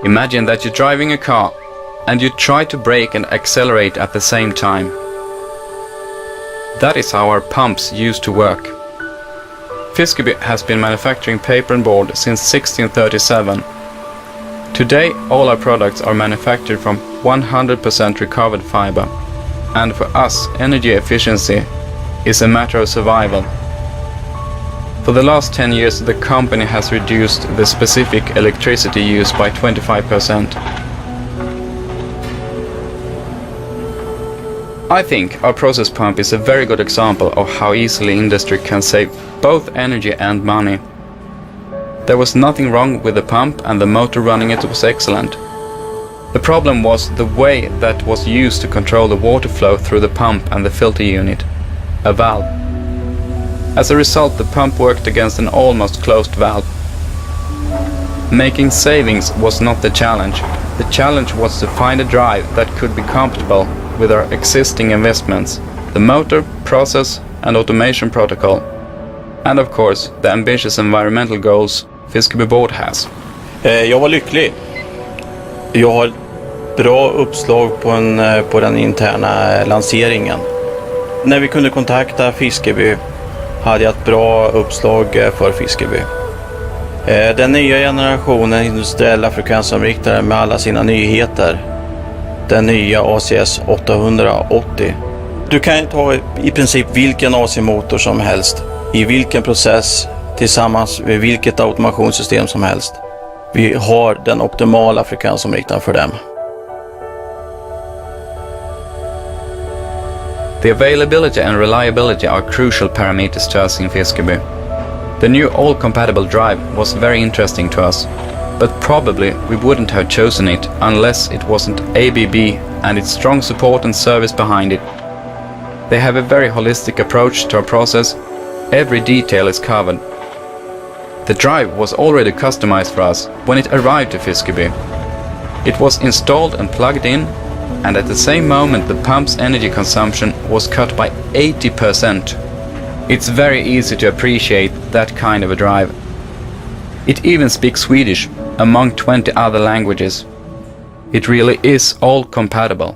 Imagine that you're driving a car and you try to brake and accelerate at the same time. That is how our pumps used to work. Fiskeby has been manufacturing paper and board since 1637. Today all our products are manufactured from 100% recovered fiber, and for us energy efficiency is a matter of survival. For the last 10 years the company has reduced the specific electricity use by 25%. I think our process pump is a very good example of how easily industry can save both energy and money. There was nothing wrong with the pump and the motor running it was excellent. The problem was the way that was used to control the water flow through the pump and the filter unit, a valve. As a result, the pump worked against an almost closed valve. Making savings was not the challenge. The challenge was to find a drive that could be compatible with our existing investments, the motor, process and automation protocol, and of course the ambitious environmental goals Fiskeby Board has. Jag var lycklig. Jag har bra uppslag på den interna lanseringen. När vi kunde kontakta Fiskeby hade jag ett bra uppslag för Fiskeby. Den nya generationen industriella frekvensomriktare med alla sina nyheter. Den nya ACS880. Du kan ta i princip vilken AC-motor som helst, i vilken process, tillsammans med vilket automationssystem som helst. Vi har den optimala frekvensomriktaren för dem. The availability and reliability are crucial parameters to us in Fiskeby. The new all-compatible drive was very interesting to us, but probably we wouldn't have chosen it unless it wasn't ABB and its strong support and service behind it. They have a very holistic approach to our process. Every detail is covered. The drive was already customized for us when it arrived to Fiskeby. It was installed and plugged in, and at the same moment the pump's energy consumption was cut by 80%. It's very easy to appreciate that kind of a drive. It even speaks Swedish, among 20 other languages. It really is all compatible.